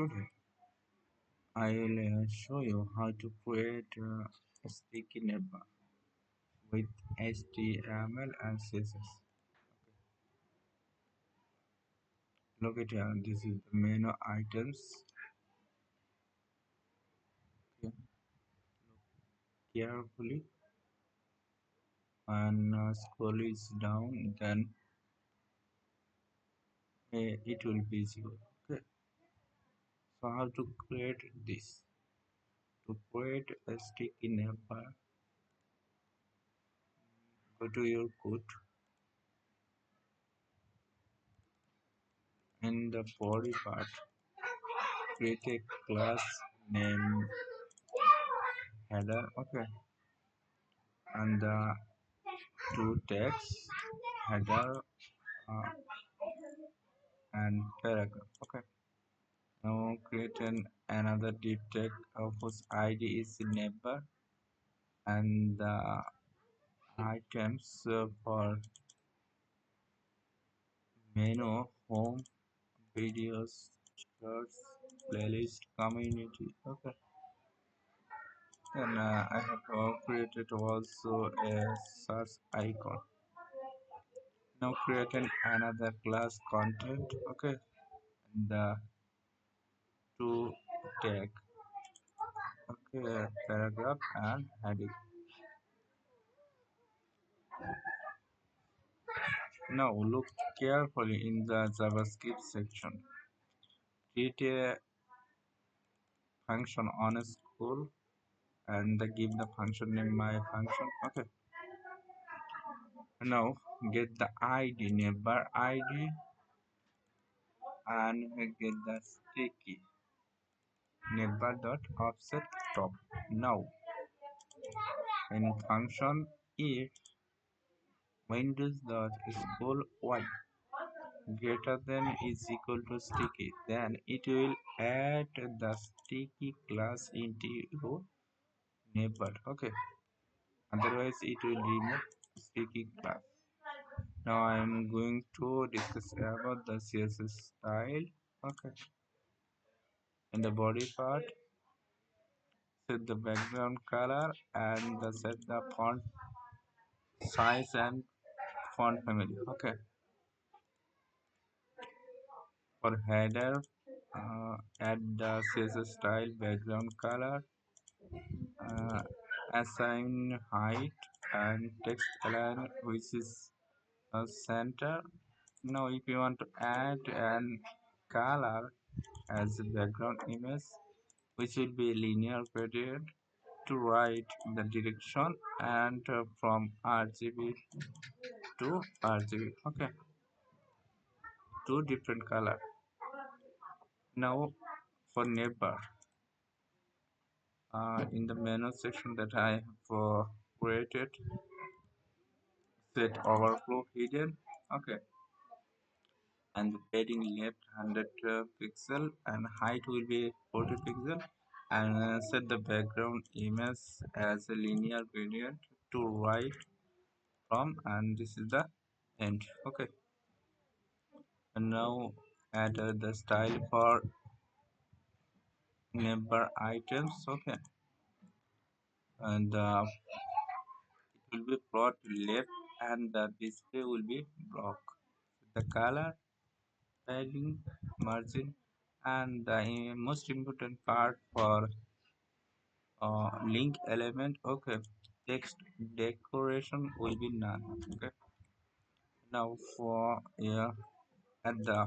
Today, I'll show you how to create a sticky Navbar with HTML and CSS. Look at here, this is the menu items. Okay. Carefully and scroll it down, then it will be visible. Okay. So how to create this? To create a sticky Navbar, go to your code. In the body part, create a class named header. Okay, and the two tags, header uh, and paragraph. Okay, now create another div tag whose ID is neighbor, and the items for menu, home, videos, charts, playlist, community. Okay, then I have created also a search icon. Now create another class content. Okay, the two tag. Okay, paragraph and heading. Now look carefully in the JavaScript section. Create a function on a school and give the function name my function. Okay. Now get the ID neighbor ID and get the sticky neighbor dot offset top. Now in function if windows dot school y greater than is equal to sticky, then it will add the sticky class into your neighbor. Okay, otherwise it will remove sticky class. Now I am going to discuss about the CSS style. Okay, in the body part, set the background color and set the font size and font family. Okay, for header, add the CSS style, background color, assign height and text align which is center. Now if you want to add an color as a background image which will be linear gradient, to write the direction and from RGB to RGB. Okay, two different color. Now for neighbor, in the menu section that I have created, set overflow hidden. Okay, and the padding left 100 pixel and height will be 40 pixel, and set the background image as a linear gradient to right from, and this is the end. Okay, and now add the style for neighbor items. Okay, and it will be brought left and the display will be block. The color, padding, margin, and the most important part for link element. Okay, text decoration will be none. Okay, now for at the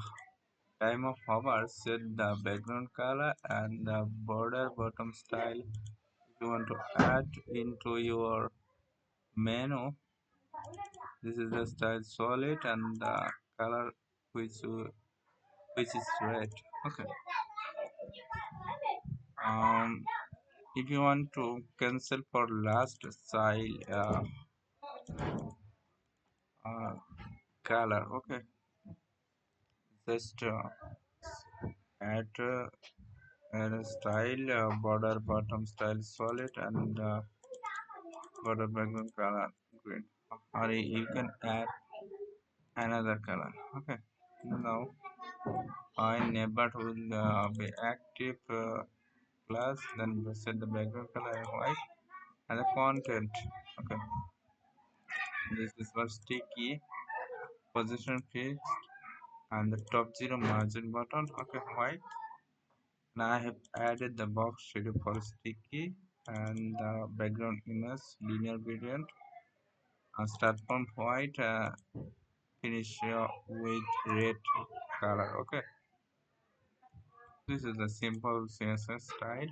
time of hover, set the background color and the border bottom style. If you want to add into your menu, this is the style solid and the color which is red. Okay, um if you want to cancel for last style uh, color. Okay, just add a style border bottom style solid and border background color green, or you can add another color. Okay, now Navbar will be active class, then we set the background color white and the content. Okay, this is for sticky position fixed and the top zero margin button. Okay, white. Now I have added the box shadow for sticky and the background image linear gradient. Start from white, finish with red color. Okay, this is a simple CSS style.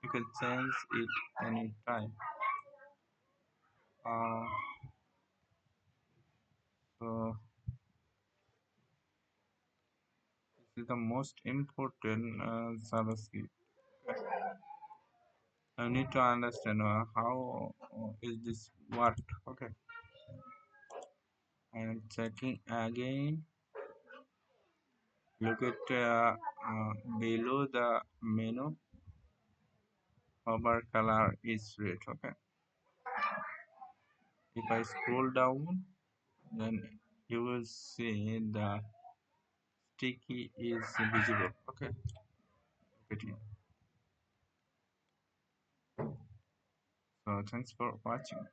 You can change it anytime. Uh, so this is the most important JavaScript. I need to understand how is this work. Okay, and checking again. Look at below the menu. Hover color is red. Okay, if I scroll down, then you will see the sticky is visible. Okay, okay. So thanks for watching.